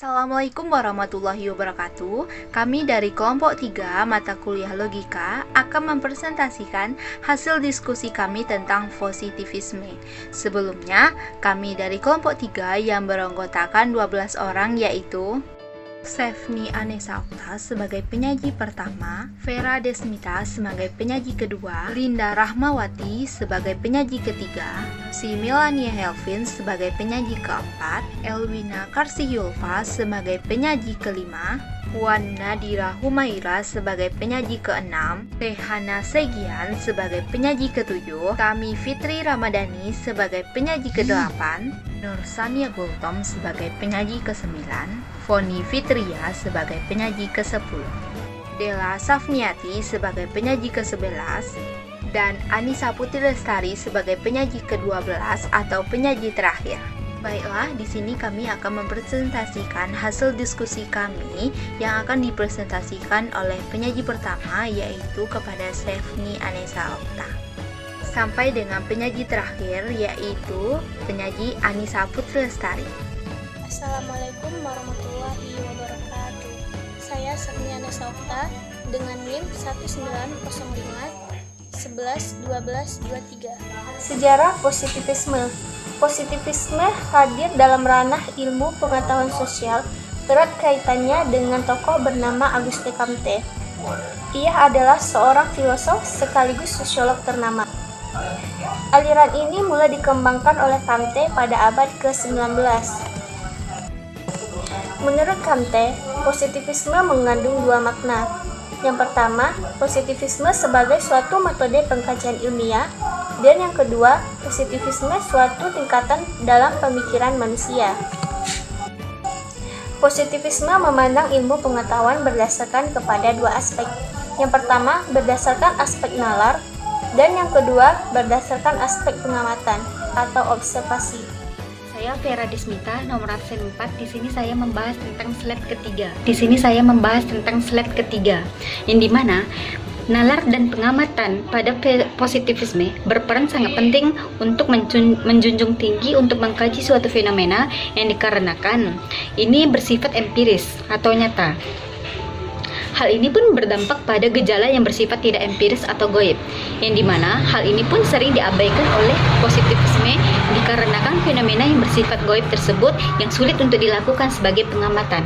Assalamualaikum warahmatullahi wabarakatuh. Kami dari kelompok 3 mata kuliah logika akan mempresentasikan hasil diskusi kami tentang positivisme. Sebelumnya, kami dari kelompok 3 yang beranggotakan 12 orang yaitu Sefni Anessa Okta sebagai penyaji pertama, Vera Desmita sebagai penyaji kedua, Linda Rahmawati sebagai penyaji ketiga, si Melania Helvin sebagai penyaji keempat, Elwina Karsiyulfa sebagai penyaji kelima, Wan Nadira Humaira sebagai penyaji keenam, Tehana Segian sebagai penyaji ketujuh, Tami Fitri Ramadhani sebagai penyaji kedelapan, Nur Sania Gultom sebagai penyaji ke-9, Foni Fitria sebagai penyaji ke-10, Della Safniati sebagai penyaji ke-11, dan Anissa Putri Lestari sebagai penyaji ke-12 atau penyaji terakhir. Baiklah, di sini kami akan mempresentasikan hasil diskusi kami yang akan dipresentasikan oleh penyaji pertama yaitu kepada Sefni Anessa Okta. Sampai dengan penyaji terakhir yaitu penyaji Anissa Putri Lestari. Assalamualaikum warahmatullahi wabarakatuh. Saya Sefni Anessa Okta dengan NIM 1905 11 12 23. Sejarah positivisme. Positivisme hadir dalam ranah ilmu pengetahuan sosial erat kaitannya dengan tokoh bernama Auguste Comte. Ia adalah seorang filosof sekaligus sosiolog ternama. Aliran ini mulai dikembangkan oleh Comte pada abad ke-19. Menurut Comte, positivisme mengandung dua makna. Yang pertama, positivisme sebagai suatu metode pengkajian ilmiah, dan yang kedua, positivisme suatu tingkatan dalam pemikiran manusia. Positivisme memandang ilmu pengetahuan berdasarkan kepada dua aspek. Yang pertama, berdasarkan aspek nalar, dan yang kedua, berdasarkan aspek pengamatan atau observasi. Saya Vera Desmita, nomor absen 4. Di sini saya membahas tentang slide ketiga. Yang dimana nalar dan pengamatan pada positivisme berperan sangat penting untuk menjunjung tinggi untuk mengkaji suatu fenomena yang dikarenakan ini bersifat empiris atau nyata. Hal ini pun berdampak pada gejala yang bersifat tidak empiris atau goib, yang dimana hal ini pun sering diabaikan oleh positivisme dikarenakan fenomena yang bersifat goib tersebut yang sulit untuk dilakukan sebagai pengamatan.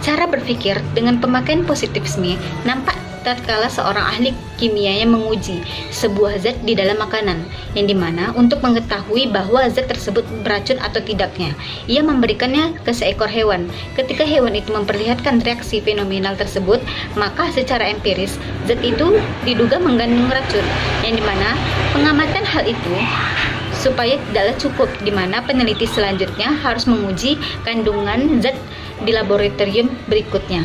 Cara berpikir dengan pemakaian positivisme nampak tatkala seorang ahli kimia yang menguji sebuah zat di dalam makanan, yang dimana untuk mengetahui bahwa zat tersebut beracun atau tidaknya, ia memberikannya ke seekor hewan. Ketika hewan itu memperlihatkan reaksi fenomenal tersebut, maka secara empiris zat itu diduga mengandung racun, yang dimana pengamatan hal itu supaya tidaklah cukup, dimana peneliti selanjutnya harus menguji kandungan zat di laboratorium berikutnya.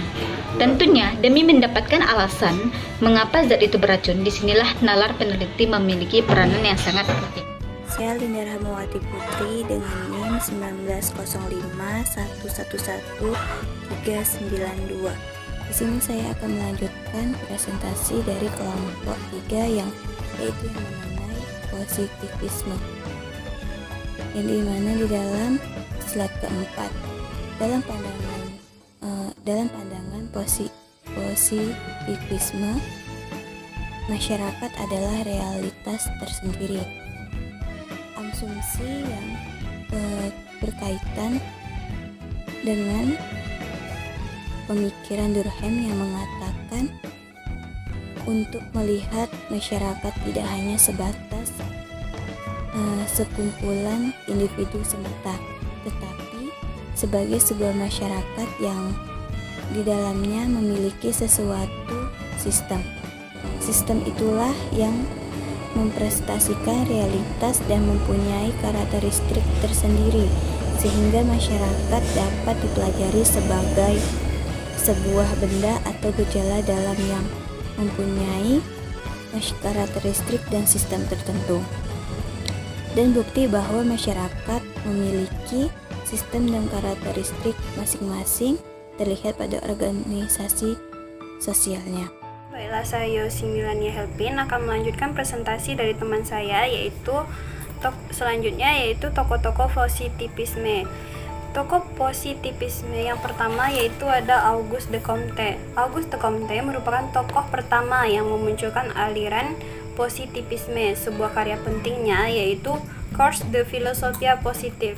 Tentunya demi mendapatkan alasan mengapa zat itu beracun, disinilah nalar peneliti memiliki peranan yang sangat penting. Saya Linda Rahmawati Putri dengan NIM 1901111392. Di sini saya akan melanjutkan presentasi dari kelompok 3 yaitu yang mengenai positivisme. Yang dimana di dalam slide keempat, dalam pandangan positivisme, masyarakat adalah realitas tersendiri. Asumsi yang berkaitan dengan pemikiran Durkheim yang mengatakan untuk melihat masyarakat tidak hanya sebatas sekumpulan individu semata, tetapi sebagai sebuah masyarakat yang di dalamnya memiliki sesuatu sistem. Sistem itulah yang mempresentasikan realitas dan mempunyai karakteristik tersendiri, sehingga masyarakat dapat dipelajari sebagai sebuah benda atau gejala dalam yang mempunyai karakteristik dan sistem tertentu. Dan bukti bahwa masyarakat memiliki sistem dan karakteristik masing-masing terlihat pada organisasi sosialnya. Baiklah, saya Yosi Melania Helvin akan melanjutkan presentasi dari teman saya selanjutnya yaitu tokoh-tokoh positivisme. Tokoh positivisme yang pertama yaitu ada Auguste de Comte. Auguste de Comte merupakan tokoh pertama yang memunculkan aliran positivisme. Sebuah karya pentingnya yaitu Cours de Philosophie Positive.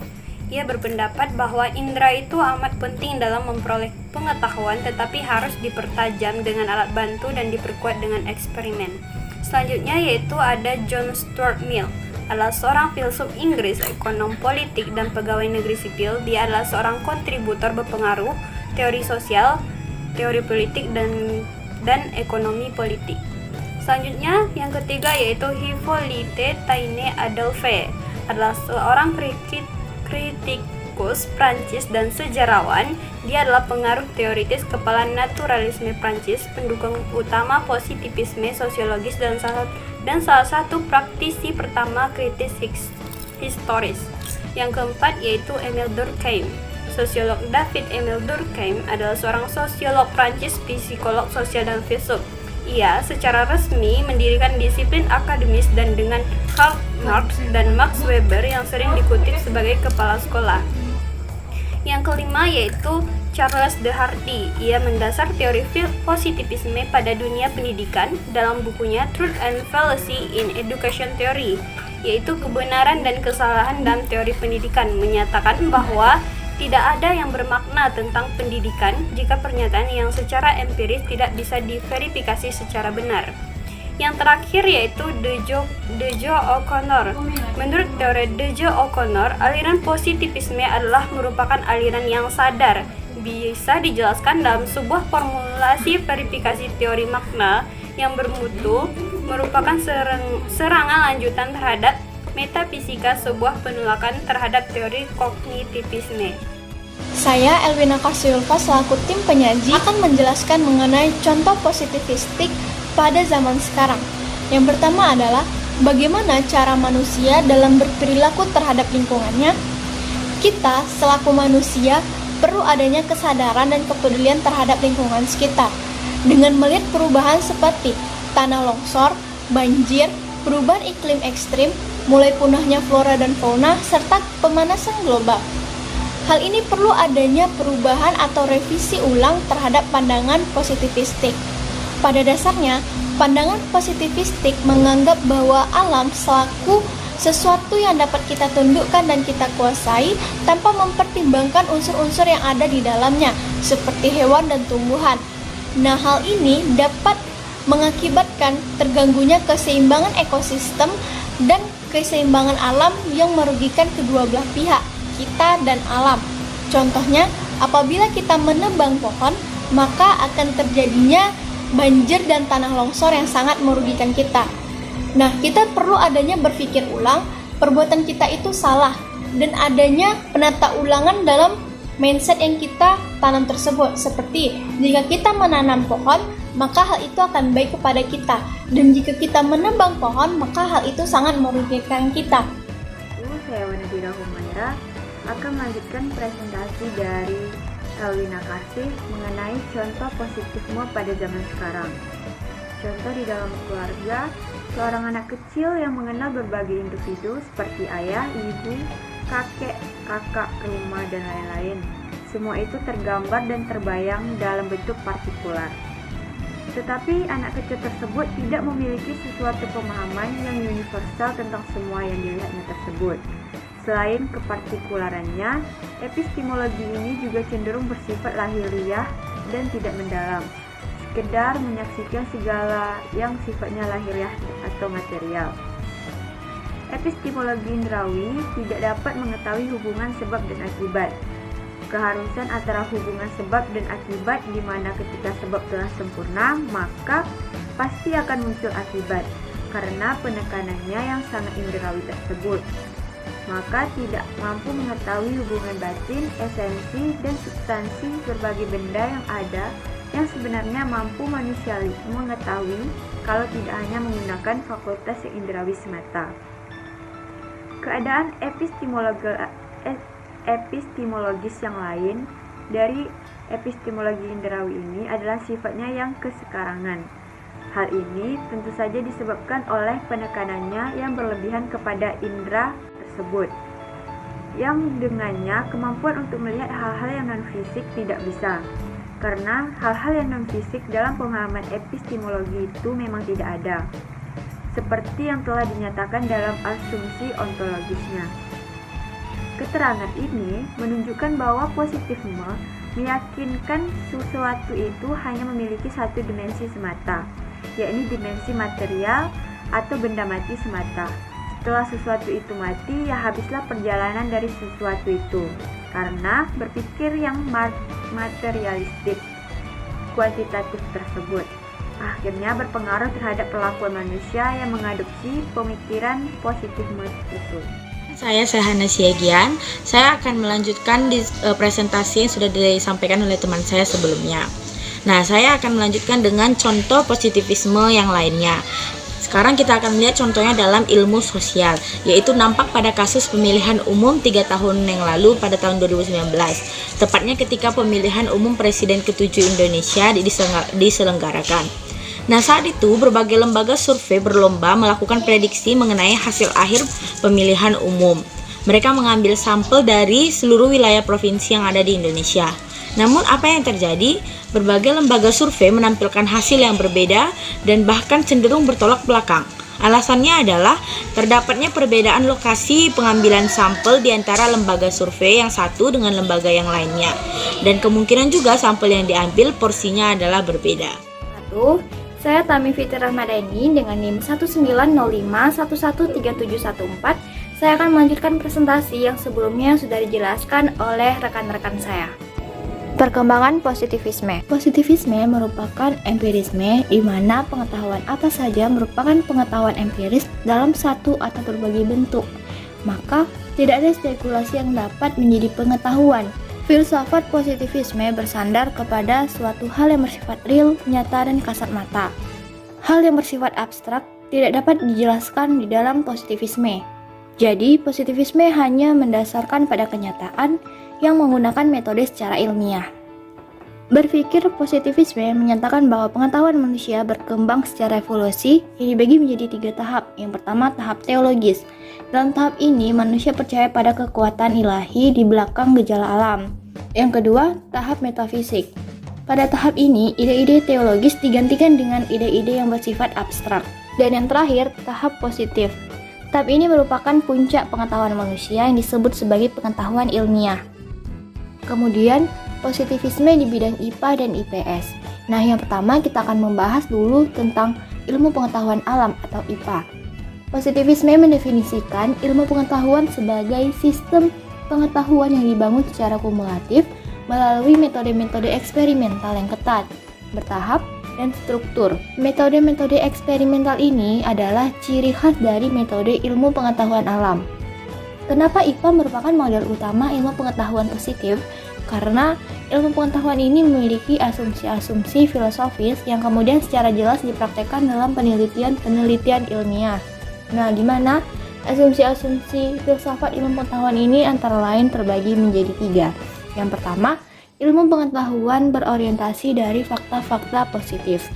Ia berpendapat bahwa indera itu amat penting dalam memperoleh pengetahuan, tetapi harus dipertajam dengan alat bantu dan diperkuat dengan eksperimen. Selanjutnya yaitu ada John Stuart Mill. Adalah seorang filsuf Inggris, ekonom politik, dan pegawai negeri sipil. Dia adalah seorang kontributor berpengaruh teori sosial, teori politik, dan ekonomi politik. Selanjutnya yang ketiga yaitu Hippolyte Taine-Adolphe. Adalah seorang kritikus Prancis dan sejarawan. Dia adalah pengaruh teoritis kepala naturalisme Prancis, pendukung utama positivisme sosiologis dan salah satu praktisi pertama kritis historis. Yang keempat yaitu Émile Durkheim. Sosiolog David Émile Durkheim adalah seorang sosiolog Prancis, psikolog sosial dan filsuf. Ia secara resmi mendirikan disiplin akademis dan dengan Karl Marx dan Max Weber yang sering dikutip sebagai kepala sekolah. Yang kelima yaitu Charles de Hardy. Ia mendasar teori positivisme pada dunia pendidikan dalam bukunya Truth and Fallacy in Education Theory, yaitu kebenaran dan kesalahan dalam teori pendidikan, menyatakan bahwa tidak ada yang bermakna tentang pendidikan jika pernyataan yang secara empiris tidak bisa diverifikasi secara benar. Yang terakhir yaitu De Jo O'Connor. Menurut teori De Jo O'Connor, aliran positivisme adalah merupakan aliran yang sadar, bisa dijelaskan dalam sebuah formulasi verifikasi teori makna yang bermutu, merupakan serangan lanjutan terhadap metafisika, sebuah penolakan terhadap teori kognitivisme. Saya Elvina Kasyulfa selaku tim penyaji akan menjelaskan mengenai contoh positivistik pada zaman sekarang. Yang pertama adalah bagaimana cara manusia dalam berperilaku terhadap lingkungannya. Kita selaku manusia perlu adanya kesadaran dan kepedulian terhadap lingkungan sekitar dengan melihat perubahan seperti tanah longsor, banjir, perubahan iklim ekstrim, mulai punahnya flora dan fauna, serta pemanasan global. Hal ini perlu adanya perubahan atau revisi ulang terhadap pandangan positivistik. Pada dasarnya, pandangan positivistik menganggap bahwa alam selaku sesuatu yang dapat kita tundukkan dan kita kuasai tanpa mempertimbangkan unsur-unsur yang ada di dalamnya, seperti hewan dan tumbuhan. Nah, hal ini dapat mengakibatkan terganggunya keseimbangan ekosistem dan keseimbangan alam yang merugikan kedua belah pihak, kita dan alam. Contohnya, apabila kita menebang pohon, maka akan terjadinya banjir dan tanah longsor yang sangat merugikan kita. Nah, kita perlu adanya berpikir ulang, perbuatan kita itu salah, dan adanya penata ulangan dalam mindset yang kita tanam tersebut. Seperti, jika kita menanam pohon, maka hal itu akan baik kepada kita. Dan jika kita menebang pohon, maka hal itu sangat merugikan kita. Saya Wanadira Humaira akan melanjutkan presentasi dari Elvina Kasih mengenai contoh positifisme pada zaman sekarang. Contoh di dalam keluarga, seorang anak kecil yang mengenal berbagai individu seperti ayah, ibu, kakek, kakak, rumah, dan lain-lain. Semua itu tergambar dan terbayang dalam bentuk partikular. Tetapi anak kecil tersebut tidak memiliki sesuatu pemahaman yang universal tentang semua yang dilihatnya tersebut. Selain kepartikularannya, epistemologi ini juga cenderung bersifat lahiriah dan tidak mendalam, sekedar menyaksikan segala yang sifatnya lahiriah atau material. Epistemologi indrawi tidak dapat mengetahui hubungan sebab dan akibat. Keharusan antara hubungan sebab dan akibat, di mana ketika sebab telah sempurna, maka pasti akan muncul akibat, karena penekanannya yang sangat indrawi tersebut. Maka tidak mampu mengetahui hubungan batin, esensi, dan substansi berbagai benda yang ada, yang sebenarnya mampu manusia mengetahui kalau tidak hanya menggunakan fakultas yang indrawi semata. Keadaan epistemologis yang lain dari epistemologi indrawi ini adalah sifatnya yang kesekarangan. Hal ini tentu saja disebabkan oleh penekanannya yang berlebihan kepada indera tersebut. yang dengannya kemampuan untuk melihat hal-hal yang non-fisik tidak bisa. Karena hal-hal yang non-fisik dalam pemahaman epistemologi itu memang tidak ada, seperti yang telah dinyatakan dalam asumsi ontologisnya. Keterangan ini menunjukkan bahwa positivisme meyakinkan sesuatu itu hanya memiliki satu dimensi semata, yakni dimensi material atau benda mati semata. Setelah sesuatu itu mati, ya habislah perjalanan dari sesuatu itu. Karena berpikir yang materialistik, kuantitatif tersebut akhirnya berpengaruh terhadap perlakuan manusia yang mengadopsi pemikiran positivisme itu. Saya Sehana Siagian. Saya akan melanjutkan presentasi yang sudah disampaikan oleh teman saya sebelumnya. Nah, saya akan melanjutkan dengan contoh positivisme yang lainnya. Sekarang kita akan melihat contohnya dalam ilmu sosial, yaitu nampak pada kasus pemilihan umum 3 tahun yang lalu pada tahun 2019, tepatnya ketika pemilihan umum Presiden ke-7 Indonesia diselenggarakan. Nah, saat itu berbagai lembaga survei berlomba melakukan prediksi mengenai hasil akhir pemilihan umum. Mereka mengambil sampel dari seluruh wilayah provinsi yang ada di Indonesia. Namun apa yang terjadi? Berbagai lembaga survei menampilkan hasil yang berbeda dan bahkan cenderung bertolak belakang. Alasannya adalah terdapatnya perbedaan lokasi pengambilan sampel di antara lembaga survei yang satu dengan lembaga yang lainnya. Dan kemungkinan juga sampel yang diambil porsinya adalah berbeda. Saya Tami Fitri Rahmadani dengan NIM 1905113714. Saya akan melanjutkan presentasi yang sebelumnya sudah dijelaskan oleh rekan-rekan saya. Perkembangan positivisme. Positivisme merupakan empirisme di mana pengetahuan apa saja merupakan pengetahuan empiris dalam satu atau berbagai bentuk. Maka, tidak ada spekulasi yang dapat menjadi pengetahuan. Filsafat positivisme bersandar kepada suatu hal yang bersifat real, nyata, dan kasat mata. Hal yang bersifat abstrak tidak dapat dijelaskan di dalam positivisme. Jadi, positivisme hanya mendasarkan pada kenyataan yang menggunakan metode secara ilmiah. Berpikir positivisme menyatakan bahwa pengetahuan manusia berkembang secara evolusi yang dibagi menjadi 3 tahap. Yang pertama, tahap teologis. Dalam tahap ini, manusia percaya pada kekuatan ilahi di belakang gejala alam. Yang kedua, tahap metafisik. Pada tahap ini, ide-ide teologis digantikan dengan ide-ide yang bersifat abstrak. Dan yang terakhir, tahap positif. Tahap ini merupakan puncak pengetahuan manusia yang disebut sebagai pengetahuan ilmiah. Kemudian, positivisme di bidang IPA dan IPS. Nah, yang pertama kita akan membahas dulu tentang ilmu pengetahuan alam atau IPA. Positivisme mendefinisikan ilmu pengetahuan sebagai sistem pengetahuan yang dibangun secara kumulatif melalui metode-metode eksperimental yang ketat, bertahap, dan struktur. Metode-metode eksperimental ini adalah ciri khas dari metode ilmu pengetahuan alam. Kenapa IPA merupakan model utama ilmu pengetahuan positif? Karena ilmu pengetahuan ini memiliki asumsi-asumsi filosofis yang kemudian secara jelas dipraktekkan dalam penelitian ilmiah. Nah, di mana asumsi-asumsi filsafat ilmu pengetahuan ini antara lain terbagi menjadi 3. Yang pertama, ilmu pengetahuan berorientasi dari fakta-fakta positif.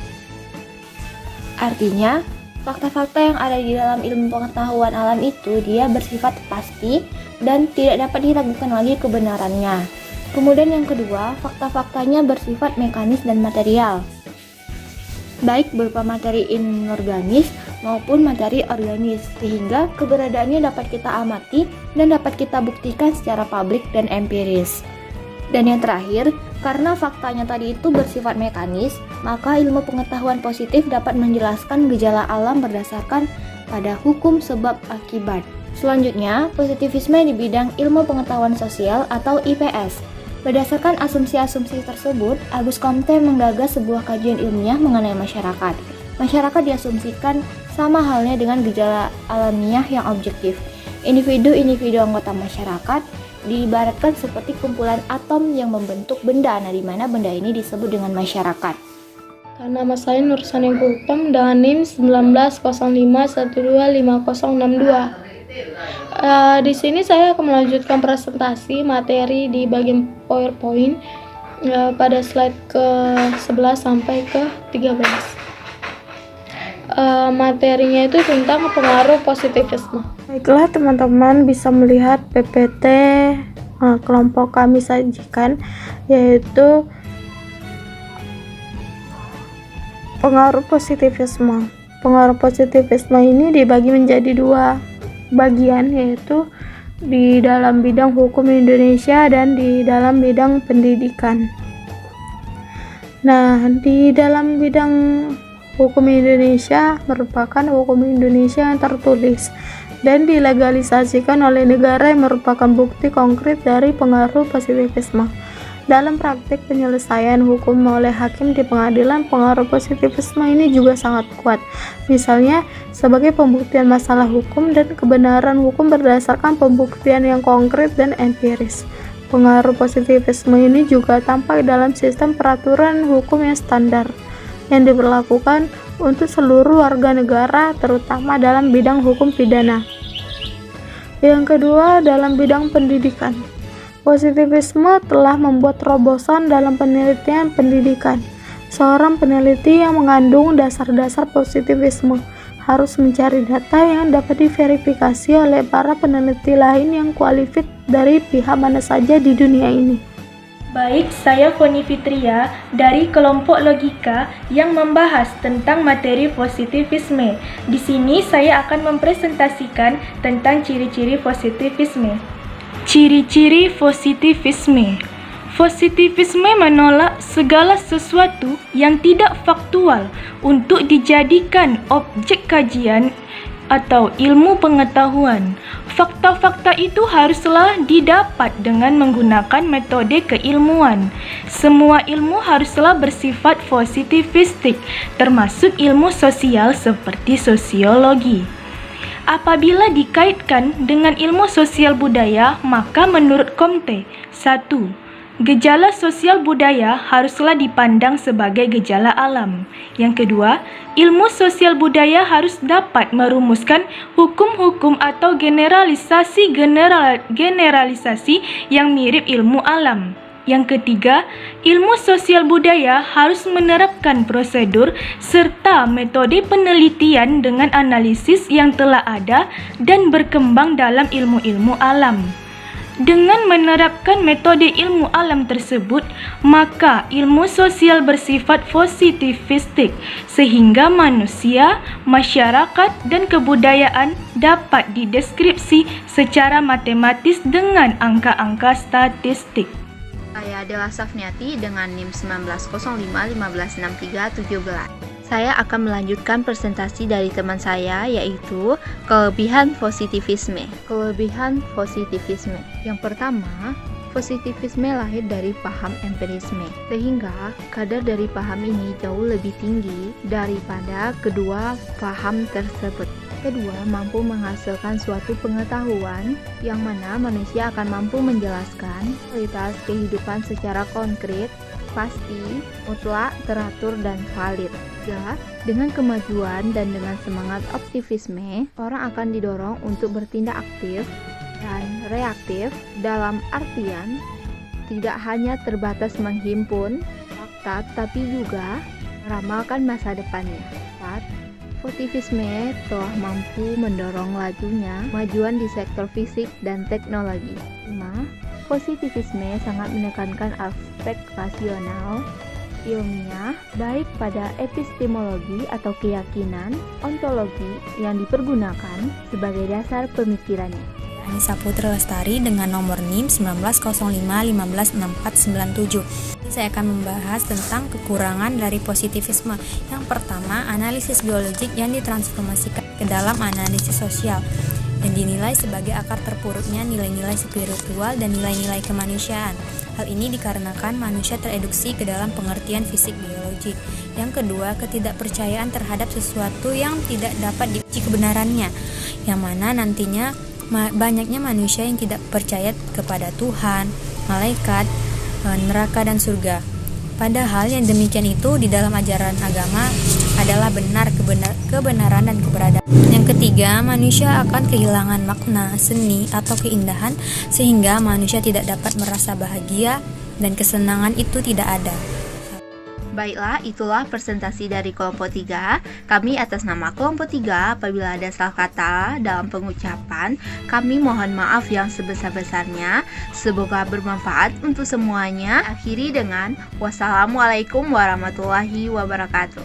Artinya, fakta-fakta yang ada di dalam ilmu pengetahuan alam itu dia bersifat pasti dan tidak dapat diragukan lagi kebenarannya. Kemudian yang kedua, fakta-faktanya bersifat mekanis dan material, baik berupa materi inorganis maupun materi organis, sehingga keberadaannya dapat kita amati dan dapat kita buktikan secara publik dan empiris. Dan yang terakhir, karena faktanya tadi itu bersifat mekanis, maka ilmu pengetahuan positif dapat menjelaskan gejala alam berdasarkan pada hukum sebab akibat. Selanjutnya, positivisme di bidang ilmu pengetahuan sosial atau IPS. Berdasarkan asumsi-asumsi tersebut, Auguste Comte menggagas sebuah kajian ilmiah mengenai masyarakat. Masyarakat diasumsikan sama halnya dengan gejala alamiah yang objektif. Individu-individu anggota masyarakat diibaratkan seperti kumpulan atom yang membentuk benda, nah di mana benda ini disebut dengan masyarakat. Nama saya Nur Sani Gultom dengan NIM 1905155062. Di sini saya akan melanjutkan presentasi materi di bagian PowerPoint pada slide ke-11 sampai ke-13. Materinya itu tentang pengaruh positivisme. Baiklah teman-teman, bisa melihat PPT kelompok kami sajikan, yaitu pengaruh positivisme. Pengaruh positivisme ini dibagi menjadi 2 bagian, yaitu di dalam bidang hukum Indonesia dan di dalam bidang pendidikan. Nah, di dalam bidang hukum Indonesia merupakan hukum Indonesia yang tertulis dan dilegalisasikan oleh negara yang merupakan bukti konkret dari pengaruh positivisme. Dalam praktik penyelesaian hukum oleh hakim di pengadilan, pengaruh positivisme ini juga sangat kuat. Misalnya, sebagai pembuktian masalah hukum dan kebenaran hukum berdasarkan pembuktian yang konkret dan empiris. Pengaruh positivisme ini juga tampak dalam sistem peraturan hukum yang standar, yang diberlakukan untuk seluruh warga negara, terutama dalam bidang hukum pidana. Yang kedua, dalam bidang pendidikan. Positivisme telah membuat terobosan dalam penelitian pendidikan. Seorang peneliti yang mengandung dasar-dasar positivisme harus mencari data yang dapat diverifikasi oleh para peneliti lain yang kualifikasi dari pihak mana saja di dunia ini. Baik, saya Foni Fitria dari kelompok logika yang membahas tentang materi positivisme. Di sini saya akan mempresentasikan tentang ciri-ciri positivisme. Ciri-ciri positivisme. Positivisme menolak segala sesuatu yang tidak faktual untuk dijadikan objek kajian atau ilmu pengetahuan. Fakta-fakta itu haruslah didapat dengan menggunakan metode keilmuan. Semua ilmu haruslah bersifat positivistik, termasuk ilmu sosial seperti sosiologi. Apabila dikaitkan dengan ilmu sosial budaya, maka menurut Comte, 1. Gejala sosial budaya haruslah dipandang sebagai gejala alam. Yang kedua, ilmu sosial budaya harus dapat merumuskan hukum-hukum atau generalisasi yang mirip ilmu alam. Yang ketiga, ilmu sosial budaya harus menerapkan prosedur serta metode penelitian dengan analisis yang telah ada dan berkembang dalam ilmu-ilmu alam. Dengan menerapkan metode ilmu alam tersebut, maka ilmu sosial bersifat positivistik, sehingga manusia, masyarakat, dan kebudayaan dapat dideskripsi secara matematis dengan angka-angka statistik. Saya Dela Safniati dengan NIM 1905-1563-17. Saya akan melanjutkan presentasi dari teman saya, yaitu kelebihan positivisme. Kelebihan positivisme. Yang pertama, positivisme lahir dari paham empirisme, sehingga kadar dari paham ini jauh lebih tinggi daripada kedua paham tersebut. Kedua, mampu menghasilkan suatu pengetahuan yang mana manusia akan mampu menjelaskan kualitas kehidupan secara konkret, pasti, mutlak, teratur, dan valid. Tiga, dengan kemajuan dan dengan semangat optimisme, orang akan didorong untuk bertindak aktif dan reaktif dalam artian tidak hanya terbatas menghimpun fakta, tapi juga meramalkan masa depannya. 4. Positivisme telah mampu mendorong lajunya kemajuan di sektor fisik dan teknologi. 5. Positivisme sangat menekankan aspek rasional, ilmiah, baik pada epistemologi atau keyakinan, ontologi yang dipergunakan sebagai dasar pemikirannya. Anissa Putri Lestari dengan nomor NIM 1905-156497. Saya akan membahas tentang kekurangan dari positivisme. Yang pertama, analisis biologik yang ditransformasikan ke dalam analisis sosial dan dinilai sebagai akar terpuruknya nilai-nilai spiritual dan nilai-nilai kemanusiaan. Hal ini dikarenakan manusia tereduksi ke dalam pengertian fisik biologi. Yang kedua, ketidakpercayaan terhadap sesuatu yang tidak dapat diuji kebenarannya, yang mana nantinya banyaknya manusia yang tidak percaya kepada Tuhan, malaikat, neraka, dan surga. Padahal yang demikian itu di dalam ajaran agama adalah benar, kebenaran, dan keberadaan. Yang ketiga, manusia akan kehilangan makna, seni, atau keindahan, sehingga manusia tidak dapat merasa bahagia dan kesenangan itu tidak ada. Baiklah, itulah presentasi dari kelompok 3. Kami atas nama kelompok 3, apabila ada salah kata dalam pengucapan, kami mohon maaf yang sebesar-besarnya. Semoga bermanfaat untuk semuanya. Akhiri dengan wassalamualaikum warahmatullahi wabarakatuh.